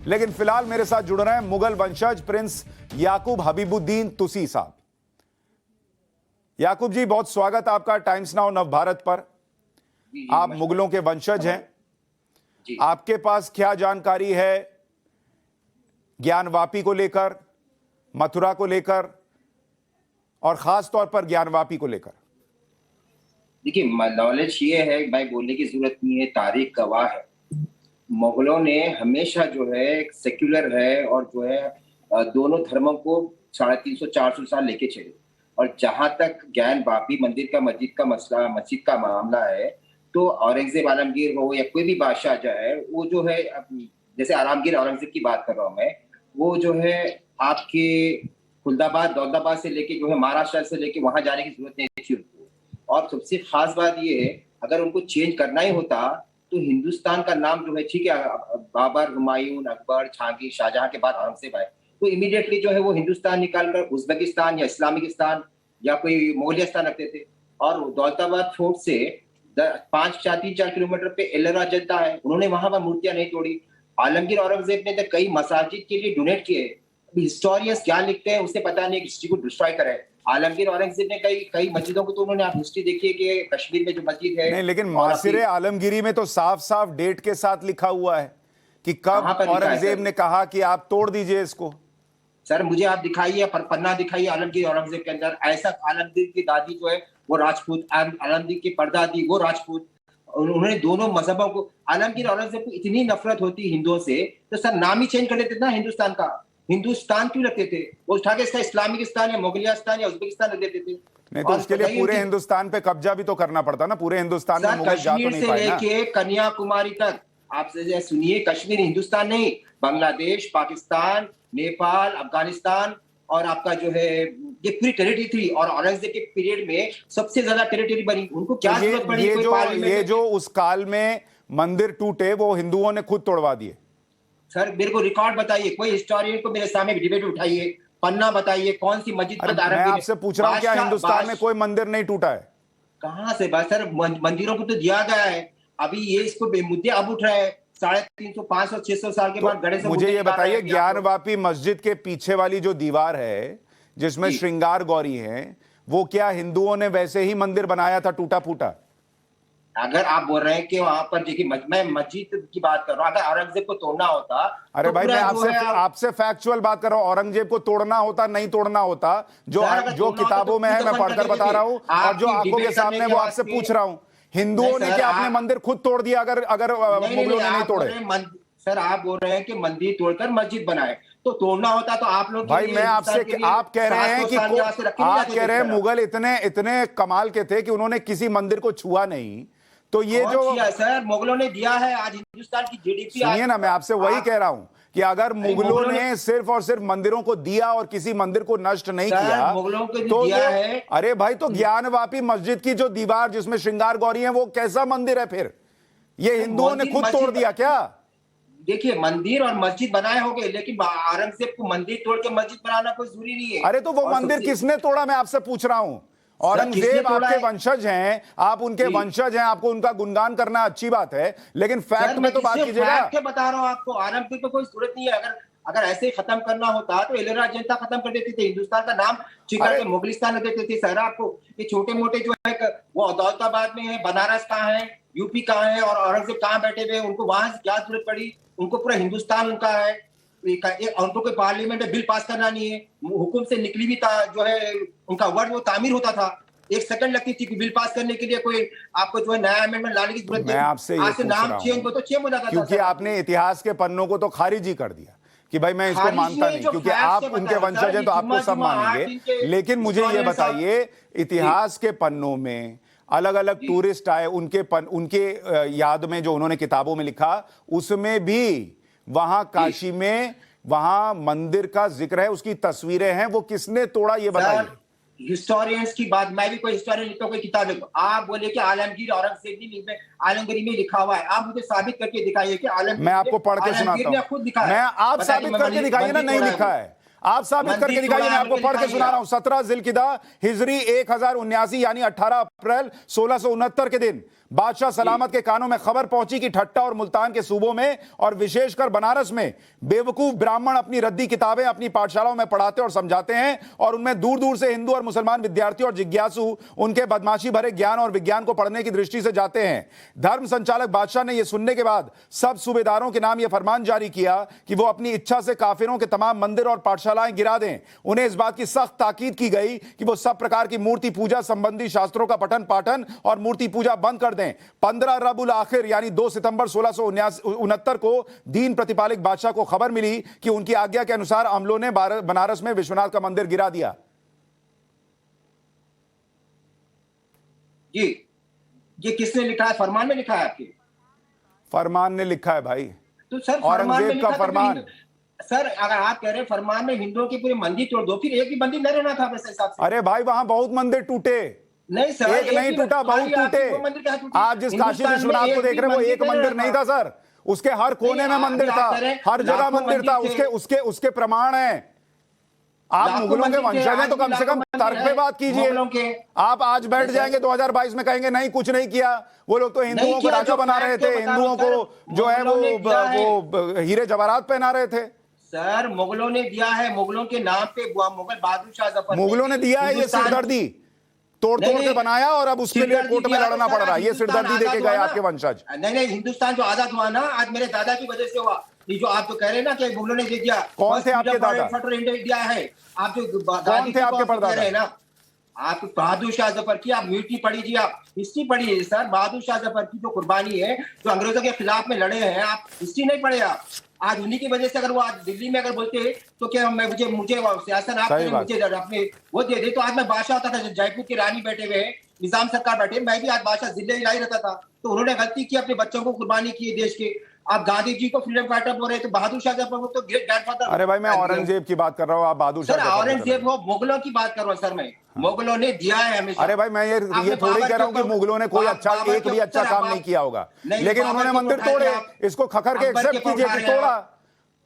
लेकिन फिलहाल मेरे साथ जुड़ रहे हैं मुगल वंशज प्रिंस याकूब हबीबुद्दीन तुसी साहब। याकूब जी, बहुत स्वागत आपका टाइम्स नाउ नव भारत पर। आप मुगलों के वंशज हैं, आपके पास क्या जानकारी है ज्ञानवापी को लेकर, मथुरा को लेकर और खास तौर पर ज्ञानवापी को लेकर? देखिए, नॉलेज ये है भाई, बोलने की जरूरत नहीं है, तारीख गवाह है। मुगलों ने हमेशा जो है एक सेक्युलर है और जो है दोनों धर्मों को 350-400 साल लेके चले। और जहां तक ज्ञानवापी मंदिर का मस्जिद का मामला है, तो औरंगजेब आलमगीर हो या कोई भी बादशाह जो है, वो जो है जैसे आलमगीर औरंगजेब की बात कर रहा हूं मैं, वो जो है आपके खुलदाबाद दौलताबाद से लेके जो है महाराष्ट्र से लेके वहां जाने की जरूरत नहीं थी उनको। और सबसे खास बात ये है, अगर उनको चेंज करना ही होता तो हिंदुस्तान का नाम जो है, ठीक है, बाबर, हुमायूं, अकबर, जहांगीर, शाहजहां के बाद औरंगजेब आए, तो इमीडिएटली जो है वो हिंदुस्तान निकालकर उज्बेकिस्तान या इस्लामिकिस्तान या कोई मोगलिस्तान रखते थे। और दौलताबाद फोर्ट से 3-4 किलोमीटर पे एलोरा जनता है, उन्होंने वहां पर मूर्तियां नहीं तोड़ी। आलमगीर औरंगजेब ने तो कई मसाजिद के लिए डोनेट किए। हिस्टोरियंस क्या लिखते हैं उसे पता नहीं, हिस्ट्री को डिस्ट्रॉय करे। आलमगीर औरंगजेब ने कई मस्जिदों को, तो उन्होंने आप हिस्ट्री देखिए कि कश्मीर में जो मस्जिद है नहीं, लेकिन मासिरे आलमगीरी में तो साफ साफ डेट के साथ लिखा हुआ है कि कब औरंगजेब ने कहा कि आप तोड़ दीजिए इसको। सर मुझे आप दिखाइए, पन्ना दिखाइए आलमगीर औरंगजेब के अंदर। ऐसा आलमगीर की दादी जो है वो राजपूत, आलमगीर की परदादी वो राजपूत, उन्होंने दोनों मजहबों को, आलमगीर औरंगजेब को इतनी नफरत होती हिंदुओं से, तो सर नाम ही चेंज कर देते ना हिंदुस्तान का। हिंदुस्तान क्यों रखते थे वो? उठा के इसका इस्लामिकिस्तान या मोगलियास्तान या उज्बेकिस्तान रख देते थे। नहीं तो उसके लिए पूरे हिंदुस्तान पे कब्जा भी तो करना पड़ता ना, पूरे हिंदुस्तान में मुगल जा तो नहीं पाए ना। कश्मीर से लेके कन्याकुमारी तक, आप सुनिए, कश्मीर हिंदुस्तान नहीं, बांग्लादेश, पाकिस्तान, नेपाल, अफगानिस्तान और आपका जो है ये पूरी टेरिटरी थी। और औरंगजेब के पीरियड में सबसे ज्यादा टेरिटरी बनी। उनको क्या जरूरत पड़ी? ये जो उस काल में मंदिर टूटे वो हिंदुओं ने खुद तोड़वा दिए। सर मेरे को रिकॉर्ड बताइए, कोई हिस्टोरियन को मेरे सामने डिबेट उठाइए, पन्ना बताइए, कौन सी मस्जिद पर मैं आपसे पूछ रहा हूं, क्या हिंदुस्तान में कोई मंदिर नहीं टूटा है? कहां से बात सर, मंदिरों को तो दिया गया है। अभी ये इसको मुद्दे अब उठ रहे हैं 350, 500, 600 साल के बाद गणेश। मुझे ये बताइए, ज्ञानवापी मस्जिद के पीछे वाली जो दीवार है जिसमें श्रृंगार गौरी है, वो क्या हिंदुओं ने वैसे ही मंदिर बनाया था टूटा फूटा? अगर आप बोल रहे हैं कि वहां पर देखिए, मैं मस्जिद की बात कर रहा हूं, अगर औरंगजेब को तोड़ना होता, अरे तो भाई मैं आपसे फैक्चुअल बात कर रहा हूं। औरंगजेब को तोड़ना होता, नहीं तोड़ना होता, जो किताबों में है मैं पढ़कर बता रहा हूं, और जो आंखों के सामने वो आपसे पूछ रहा हूं। हिंदुओं ने क्या अपने मंदिर खुद तोड़ दिया अगर मुगलों ने नहीं तोड़े? सर आप बोल रहे हैं कि मंदिर तोड़कर मस्जिद बनाए, तो तोड़ना होता तो आप लोग, भाई मैं आपसे, आप कह रहे हैं कि आप कह रहे हैं मुगल इतने कमाल के थे कि उन्होंने किसी मंदिर को छुआ नहीं। तो ये जो सर मुगलों ने दिया है, आज हिंदुस्तान की जीडीपी, सुनिए ना, मैं आपसे वही कह रहा हूं कि अगर मुगलों ने सिर्फ और सिर्फ मंदिरों को दिया और किसी मंदिर को नष्ट नहीं किया, मुगलों को तो दिया है। अरे भाई, तो ज्ञानवापी मस्जिद की जो दीवार जिसमें श्रृंगार गौरी है, वो कैसा मंदिर है फिर? ये हिंदुओं ने खुद तोड़ दिया क्या? देखिए, मंदिर और मस्जिद बनाए होंगे, लेकिन औरंगजेब को मंदिर तोड़ के मस्जिद बनाना कोई जरूरी नहीं है। अरे तो वो मंदिर किसने तोड़ा, मैं आपसे पूछ रहा हूं। औरंगजेब आपके वंशज हैं, आप उनके वंशज हैं, आपको उनका गुणगान करना अच्छी बात है, लेकिन फैक्ट में तो बात कीजिएगा। फैक्ट बता रहा हूं आपको, औरंगजेब को कोई जरूरत नहीं है। अगर ऐसे ही खत्म करना होता तो एलोरा जनता खत्म कर देते थे, हिंदुस्तान का नाम चिका के मोगलिस्तान रख देते थे। सर आपको ये छोटे मोटे जो है, वो दौलताबाद में है, बनारस कहाँ है, यूपी कहाँ है, और औरंगजेब कहाँ बैठे हुए, उनको वहां क्या जरूरत पड़ी? उनको पूरा हिंदुस्तान उनका है। उनको कोई पार्लियामेंट में बिल पास करना नहीं है, हुकुम से निकली भी जो है उनका वर्ड वो तामीर होता था। 1 सेकंड लगती थी बिल पास करने के लिए, कोई आपको जो है नया अमेंडमेंट लाने की जरूरत नहीं। मैं आपसे ये पूछ नाम रहा चेंज हो तो चेंज हो जाता था, क्योंकि आपने इतिहास के पन्नों को तो खारिज ही कर दिया कि भाई मैं इसको मानता नहीं, क्योंकि आप उनके वंशज हैं तो आपको सब मानेंगे। लेकिन मुझे ये बताइए, इतिहास के पन्नों में अलग अलग टूरिस्ट आए, उनके याद में जो उन्होंने किताबों में लिखा, उसमें भी वहां काशी में वहां मंदिर का जिक्र है, उसकी तस्वीरें हैं। वो किसने तोड़ा ये बताइए। हिस्टोरियंस की बात, मैं भी कोई हिस्टोरियन लिखता हूं, कोई किताब लिखो, आप बोले कि आलमगीर औरंगजेब ने आलमगीरी में लिखा हुआ है, आप मुझे साबित करके दिखाइए कि आलमगीर, मैं आपको पढ़ के सुनाता हूं। मैं आप साबित करके दिखाइए ना, नहीं लिखा है, आप साबित करके दिखाइए, मैं आपको पढ़ के सुना रहा हूं। 17 जिलकिदा हिजरी 1079 यानी 18 अप्रैल 1669 के दिन बादशाह सलामत के कानों में खबर पहुंची कि ठट्टा और मुल्तान के सूबों में और विशेषकर बनारस में बेवकूफ ब्राह्मण अपनी रद्दी किताबें अपनी पाठशालाओं में पढ़ाते और समझाते हैं और उनमें दूर दूर से हिंदू और मुसलमान विद्यार्थी और जिज्ञासु उनके बदमाशी भरे ज्ञान और विज्ञान को पढ़ने की दृष्टि से जाते हैं। धर्म संचालक बादशाह ने यह सुनने के बाद सब सूबेदारों के नाम यह फरमान जारी किया कि वो अपनी इच्छा से काफिरों के तमाम मंदिर और पाठशालाएं गिरा दें। उन्हें इस बात की सख्त ताकीद की गई कि वो सब प्रकार की मूर्ति पूजा संबंधी शास्त्रों का पठन पाठन और मूर्ति पूजा बंद कर दें। 15 रबुल आखिर यानी 2 सितंबर 1669 को दीन प्रतिपालक बादशाह को खबर मिली कि उनकी आज्ञा के अनुसार अमलों ने बनारस में विश्वनाथ का मंदिर गिरा दिया। जी, ये किसने लिखा है? फरमान में लिखा है आपके? फरमान ने लिखा है भाई, तो सर औरंगजेब का फरमान। सर अगर आप कह रहे हैं फरमान में हिंदुओं के पूरे मंदिर तोड़ दो, फिर एक ही मंदिर न रहना था वैसे हिसाब से। अरे भाई वहां बहुत मंदिर टूटे। नहीं सर, एक नहीं टूटा, बहुत टूटे। आप जिस काशी विश्वनाथ को देख रहे हैं वो एक मंदिर नहीं था सर, उसके हर कोने में मंदिर था, हर जगह मंदिर था। उसके प्रमाण है। आप मुगलों के वंशज हैं तो कम से कम तर्क पे बात कीजिए। आप आज बैठ जाएंगे 2022 में कहेंगे नहीं कुछ नहीं किया, वो लोग तो हिंदुओं को राजा बना रहे थे, हिंदुओं को जो है वो हीरे जवाहरात पहना रहे थे। सर मुगलों ने दिया है, मुगलों के नाम पे मुगल बहादुर शाह जफर, मुगलों ने दिया है ये सिरदर्दी, तोड़ तोड़ के बनाया और अब उसके लिए कोर्ट में लड़ना पड़ रहा है। ये सिरदर्दी देके गए आपके वंशज। नहीं, हिंदुस्तान जो आजाद हुआ ना आज मेरे दादा की वजह से हुआ। ये जो आप जो कह रहे हैं ना कि मुगलों ने दे दिया, कौन थे आपके दादा? इंडिया है। आप जो कौन थे आपके परदादा? ना आप बहादुर शाह जफर की आप मिट्टी पढ़िए, आप हिस्ट्री पढ़िए सर। बहादुर शाह जफर की जो कुर्बानी है, जो अंग्रेजों के खिलाफ में लड़े हैं, आप हिस्ट्री नहीं पढ़े। आप आज उन्हीं की वजह से अगर वो आज दिल्ली में अगर बोलते तो क्या मुझे सियासत आप मुझे अपने वो दे दे तो आज मैं बादशाह होता था। जयपुर की रानी बैठे हुए, निजाम सरकार बैठे, मैं भी आज बादशाह जिले हिला ही रहता था। तो उन्होंने गलती की, अपने बच्चों को कुर्बानी की देश के। आप गांधी जी को फ्रीडम फाइटर बोल रहे तो बहादुर शाह जफर तो ग्रेट ग्रैंडफादर। अरे भाई मैं औरंगजेब की बात कर रहा हूँ, आप बहादुर शाह। सर औरंगजेब हो, मुगलों की बात कर रहा हूँ सर मैं। मुगलों ने दिया है हमेशा। अरे भाई मैं ये थोड़ी कह रहा हूँ कि मुगलों ने कोई एक भी अच्छा काम नहीं किया होगा, लेकिन उन्होंने मंदिर तोड़े। इसको खखर के एक्सेप्ट कीजिए कि तोड़ा।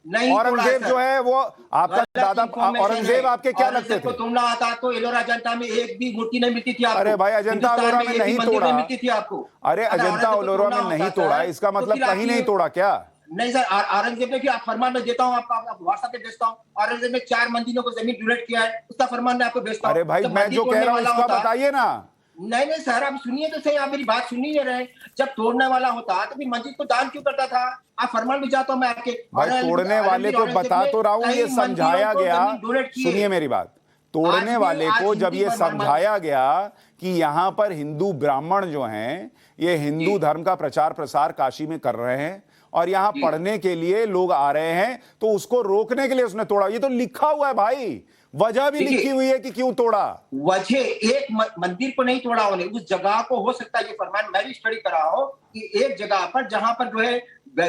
औरंगजेब जो है वो आपका दादा, औरंगजेब आपके क्या लगते थे? तुमला आता तो एलोरा अजंता में एक भी मूर्ति नहीं मिलती थी आपको। अरे भाई अजंता एलोरा में नहीं तोड़ा, मिलती थी आपको। अरे अजंता एलोरा में नहीं तोड़ा, इसका मतलब कहीं नहीं तोड़ा क्या? नहीं सर, औरंगजेब ने फिर आप फरमान में देता हूँ, आपको व्हाट्सएप पे भेजता हूँ। औरंगजेब ने 4 मंदिरों को जमीन डोनेट किया है, उसका फरमान मैं आपको भेजता हूँ। अरे भाई मैं जो कह रहा हूँ इसका बताइए ना। नहीं सर, आप सुनिए तो सही, आप मेरी बात सुन नहीं रहे। जब तोड़ने वाला होता तो फिर मस्जिद को दान क्यों करता था? आप फरमान भी जाता हूँ मैं आपके। भाई तोड़ने वाले को बता तो रहा हूँ, ये समझाया गया, सुनिए मेरी बात। तोड़ने वाले को जब ये समझाया गया कि यहाँ पर हिंदू ब्राह्मण जो हैं ये हिंदू धर्म का प्रचार प्रसार काशी में कर रहे हैं और यहाँ पढ़ने के लिए लोग आ रहे हैं, तो उसको रोकने के लिए उसने तोड़ा। ये तो लिखा हुआ है भाई, वजह भी लिखी हुई है कि क्यों तोड़ा। वजह एक मंदिर को नहीं तोड़ा उन्हें, उस जगह को हो सकता है ये फरमान मैं भी स्टडी कर रहा हूँ कि एक जगह पर जहां पर जो है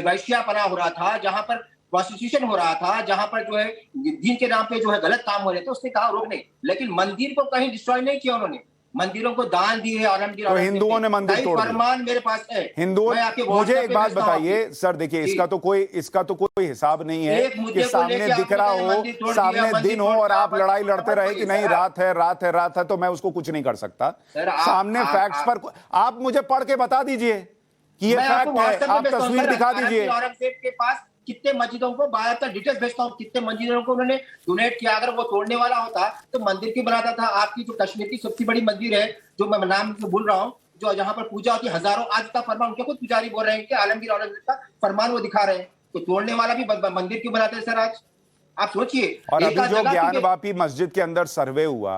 वैश्यापना हो रहा था, जहां पर प्रोस्टिट्यूशन हो रहा था, जहां पर जो है दीन के नाम पे जो है गलत काम हो रहे थे, उसने कहा रोकने। लेकिन मंदिर को कहीं डिस्ट्रॉय नहीं किया उन्होंने, मंदिरों को दान दिए है। तो हिंदुओं ने मंदिर तोड़ दिया। फरमान मेरे पास है हिंदुओं। मुझे एक बात बताइए सर, देखिए इसका तो कोई हिसाब नहीं है कि सामने दिख रहा हो, सामने दिन हो और आप लड़ाई लड़ते रहे कि नहीं रात है, तो मैं उसको कुछ नहीं कर सकता। सामने फैक्ट्स पर आप मुझे पढ़ के बता दीजिए कि ये फैक्ट है, आप तस्वीर दिखा दीजिए। औरंगजेब के पास कितने मस्जिदों को बाहर का डिटेल्स भेजता हूँ, कितने मंदिरों को उन्होंने डोनेट किया। अगर वो तोड़ने वाला होता तो मंदिर क्यों बनाता था? आपकी जो कश्मीर की सबसे बड़ी मंदिर है, जो मैं नाम भूल रहा हूँ, जो जहां पर पूजा होती है हजारों, आज का फरमान उनके खुद पुजारी बोल रहे हैं कि आलमगीर औरंगजेब का फरमान वो दिखा रहे हैं। तो तोड़ने वाला भी मंदिर क्यों बनाते हैं सर? आज आप सोचिए। और अभी जो ज्ञानवापी मस्जिद के अंदर सर्वे हुआ,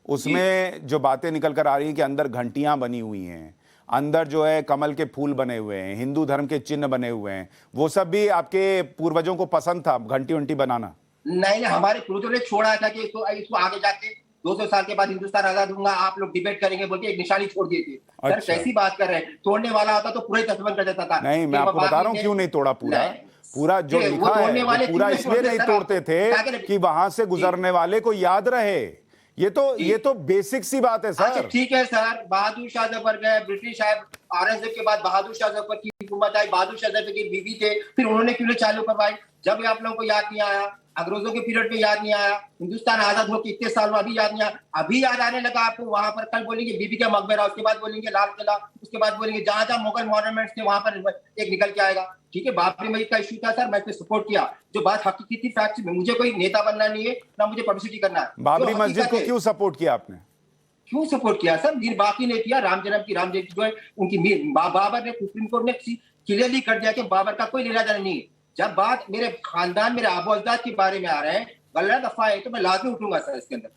उसमें जो बातें निकल कर आ रही है कि अंदर घंटियां बनी हुई हैं, अंदर जो है कमल के फूल बने हुए हैं, हिंदू धर्म के चिन्ह बने हुए हैं, वो सब भी आपके पूर्वजों को पसंद था घंटी उंटी बनाना? नहीं, हमारे पूर्वजों ने छोड़ा था कि इसको आगे जाके 200 साल के बाद हिंदुस्तान आजाद होगा, आप लोग डिबेट करेंगे बोल के एक निशानी छोड़ दिए थे। सर कैसी बात कर रहे हैं? तोड़ने वाला होता तो पूरा ही तस्वीर कर देता था। नहीं, मैं आपको बता रहा हूँ क्यों नहीं तोड़ा। पूरा जो लिखा है पूरा इसलिए नहीं तोड़ते थे कि वहां से गुजरने वाले को याद रहे। ये तो बेसिक सी बात है सर। अच्छा ठीक है सर, बहादुर शाह जफर गए, ब्रिटिश आए, औरंगजेब के बाद बहादुर शाह जफर की हुकूमत आई, बहादुर शाह जफर की बीवी थे, फिर उन्होंने क्यों चालू करवाई? जब आप लोगों को याद नहीं आया, अंग्रेजों के पीरियड में याद नहीं आया, हिंदुस्तान आजाद होकर इतने साल में अभी याद नहीं आया, अभी याद आने लगा आपको। वहां पर कल बोलेंगे बीबी का मकबरा, उसके बाद बोलेंगे लाल किला, उसके बाद बोलेंगे जहां जहां मुगल मॉन्यूमेंट्स थे वहां पर एक निकल के आएगा। ठीक है, बाबरी मस्जिद का इशू था सर, मैं सपोर्ट किया। जो बात हकीकी थी, फैक्ट में, मुझे कोई नेता बनना नहीं है, ना मुझे पब्लिसिटी करना है। बाबरी मस्जिद को क्यों सपोर्ट किया आपने? क्यों सपोर्ट किया सर? बाकी ने किया, राम जन्म की राम जयंती जो है उनकी बाबर ने, सुप्रीम कोर्ट ने क्लियरली कर दिया कि बाबर का कोई लेना देना नहीं है। जब बात मेरे खानदान, मेरे आबो अजदाद के बारे में आ रहे हैं, गलत दफा है, तो मैं लाजमी उठूंगा सर इसके अंदर,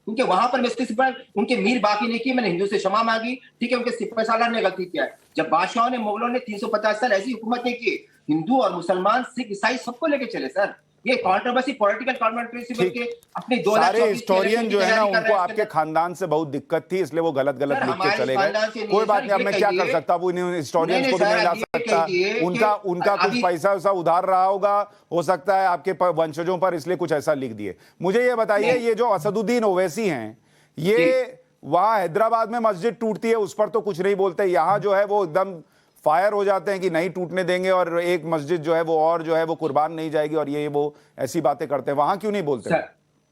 क्योंकि वहां पर मैं इसके सिपाही, उनके मीर बाकी ने किए, मैंने हिंदू से क्षमा मांगी। ठीक है, उनके सिपाही सालार ने गलती किया है। जब बादशाहों ने, मुगलों ने 350 साल ऐसी हुकूमत नहीं की, हिंदू और मुसलमान, सिख, ईसाई सबको लेके चले सर। ये कंट्रोवर्सी पॉलिटिकल कॉन्ट्रोवर्सी बन के अपने 2024 सारे हिस्टोरियन जो है ना, उनको आपके खानदान से बहुत दिक्कत थी, इसलिए वो गलत लिख के चले गए। कोई बात नहीं, अब मैं क्या कर सकता हूँ, इन हिस्टोरियंस को भी नहीं ला सकता। उनका कुछ पैसा वैसा उधार रहा होगा, हो सकता है आपके वंशजों पर, इसलिए कुछ ऐसा लिख दिए। मुझे ये बताइए, ये जो असदुद्दीन ओवैसी हैं, ये वहां हैदराबाद में मस्जिद टूटती है उस पर तो कुछ नहीं बोलते, यहाँ जो है वो एकदम फायर हो जाते हैं कि नहीं टूटने देंगे, और एक मस्जिद जो है वो, और जो है वो कुर्बान नहीं जाएगी, और ये वो ऐसी बातें करते हैं। वहां क्यों नहीं बोलते?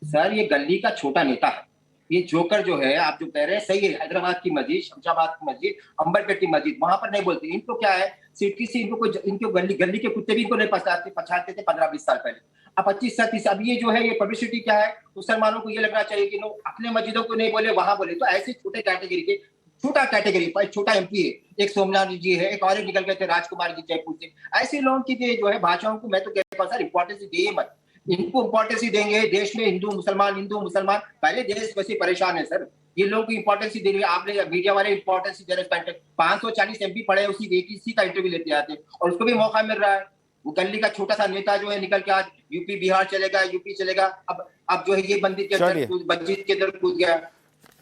सर ये गली का छोटा नेता है, ये जोकर जो है, आप जो कह रहे हैं सही है। हैदराबाद की मस्जिद, शमशाबाद की मस्जिद, अंबरपेट की मस्जिद, वहां पर नहीं बोलते। इनको क्या है, सिटी से इनको गली के कुत्ते भी इनको नहीं पछाड़ते थे 15-20 साल पहले। अब 25-30, अब ये जो है, ये पब्लिसिटी क्या है, मुसलमानों को ये लगना चाहिए कि अपने मस्जिदों को नहीं बोले, वहां बोले। तो ऐसे छोटे कैटेगरी के, छोटा कैटेगरी पर छोटा एमपी है, एक सोमनाथ जी है, एक और निकल गए थे राजकुमार जी जयपुर से। ऐसे लोगों की जो है भाषाओं को मैं तो कहता हूं सर, इंपॉर्टेंस दिए मत। इनको इंपॉर्टेंस ही देंगे देश में, हिंदू मुसलमान पहले देश वैसे परेशान है सर, ये लोग इंपॉर्टेंस ही दे रहे हैं। आपने मीडिया वाले इंपॉर्टेंस ही दे रहे हैं। 540 एमपी पड़े, उसी एक ही का इंटरव्यू लेते आते हैं, और उसको भी मौका मिल रहा है। वो गली का छोटा सा नेता जो है निकल के आज यूपी बिहार चलेगा, यूपी चलेगा। अब जो है ये बंदी के अंदर कूद गया।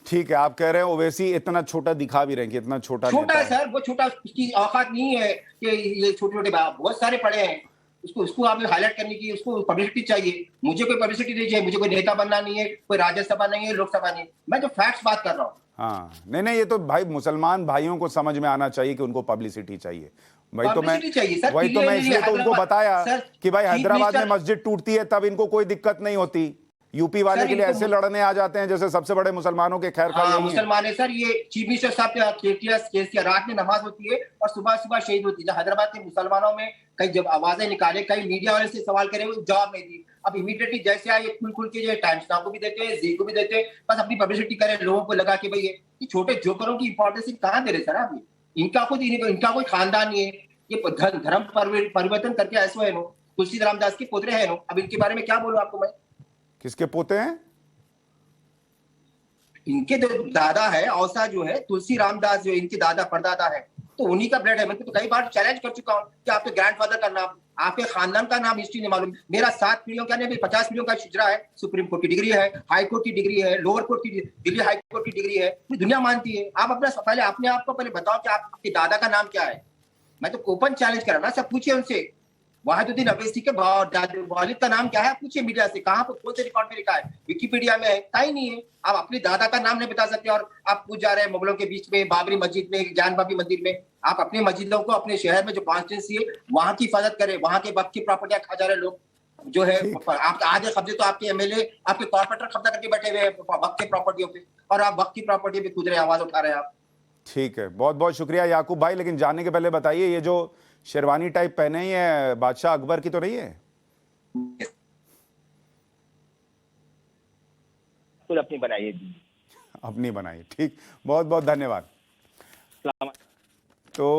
ठीक है, आप कह रहे हैं ओवैसी इतना छोटा दिखा भी रहे हैं कि इतना छोटा है सर, वो छोटा, उसकी औकात नहीं है कि ये छोटे छोटे, बहुत सारे पड़े हैं। उसको आपने हाईलाइट करने की, उसको पब्लिसिटी चाहिए। मुझे कोई पब्लिसिटी नहीं चाहिए, मुझे कोई नेता बनना नहीं है, कोई राज्यसभा नहीं है, लोकसभा नहीं है, मैं तो फैक्ट्स बात कर रहा हूँ। हाँ, नहीं, ये तो भाई मुसलमान भाइयों को समझ में आना चाहिए कि उनको पब्लिसिटी चाहिए। वही तो मैं इसलिए तो उनको बताया कि भाई हैदराबाद में मस्जिद टूटती है तब इनको कोई दिक्कत नहीं होती। यूपी वाले के लिए ऐसे लड़ने आ जाते हैं जैसे सबसे बड़े मुसलमानों के खैर हाँ, मुसलमान है सर। ये चीफ मिनिस्टर साहब रात में नमाज होती है और सुबह सुबह शहीद होती है। हैदराबाद के मुसलमानों में कई जब आवाजें निकाले, कई मीडिया वाले से सवाल करे, वो जवाब नहीं दी। अब इमीडिएटली जैसे आए खुल के जो टाइम्स नाउ को भी देते हैं, जी को भी देते हैं, बस अपनी पब्लिसिटी करें, लोगों को लगा कि भाई ये छोटे जोकरों की इंपॉर्टेंस कहाँ दे रहे सर आप? इनका कोई खानदान नहीं है, ये धर्म परिवर्तन करके ऐसा है। तुलसी रामदास के पोतरे हैं। अब इनके बारे में क्या बोलूं आपको मैं? किसके पोते हैं? इनके जो दादा है, औसा जो है, तुलसी रामदास जो इनके दादा परदादा है, तो उन्हीं का ब्लड है। मैं तो कई बार चैलेंज कर चुका हूं कि आपके ग्रैंडफादर का नाम, आपके खानदान का नाम हिस्ट्री नहीं मालूम। मेरा 7 पीढ़ियों का नहीं, 50 पीढ़ियों का हिजरा है, सुप्रीम कोर्ट की डिग्री है, हाई कोर्ट की डिग्री है, लोअर कोर्ट की, दिल्ली हाई कोर्ट की डिग्री है, पूरी दुनिया मानती है। आप पहले अपने आप को पहले बताओ कि आपके दादा का नाम क्या है। मैं तो ओपन चैलेंज कर रहा ना, सब पूछिए उनसे। वहादुद्दीन अवैसी के वालिद का नाम क्या है? पूछिए मीडिया से, कहां पर कौन से रिकॉर्ड में लिखा है? विकिपीडिया में है? कहीं नहीं है। आप अपने दादा का नाम नहीं बता सकते और आप पूछ जा रहे हैं मुगलों के बीच में, बाबरी मस्जिद में, जानबाबी मंदिर में। आप अपने मस्जिदों को, अपने शहर में जो कॉन्स्टिट्यूंसी है वहां की हिफाजत करें। वहां के वक्त की प्रॉपर्टियां खा जा रहे लोग जो है, आपके आधे कब्जे तो आपके एमएलए, आपके कॉर्पोरेटर कब्जा करके बैठे हुए हैं वक्त के प्रॉपर्टियों पे, और आप वक्त की प्रॉपर्टी पे कूद रहे, आवाज उठा रहे हैं आप। ठीक है, बहुत बहुत शुक्रिया याकूब भाई। लेकिन जाने के पहले बताइए, ये जो शेरवानी टाइप पहने ही है, बादशाह अकबर की तो नहीं है? खुद अपनी बनाइए। अपनी बनाइए, ठीक, बहुत बहुत धन्यवाद। तो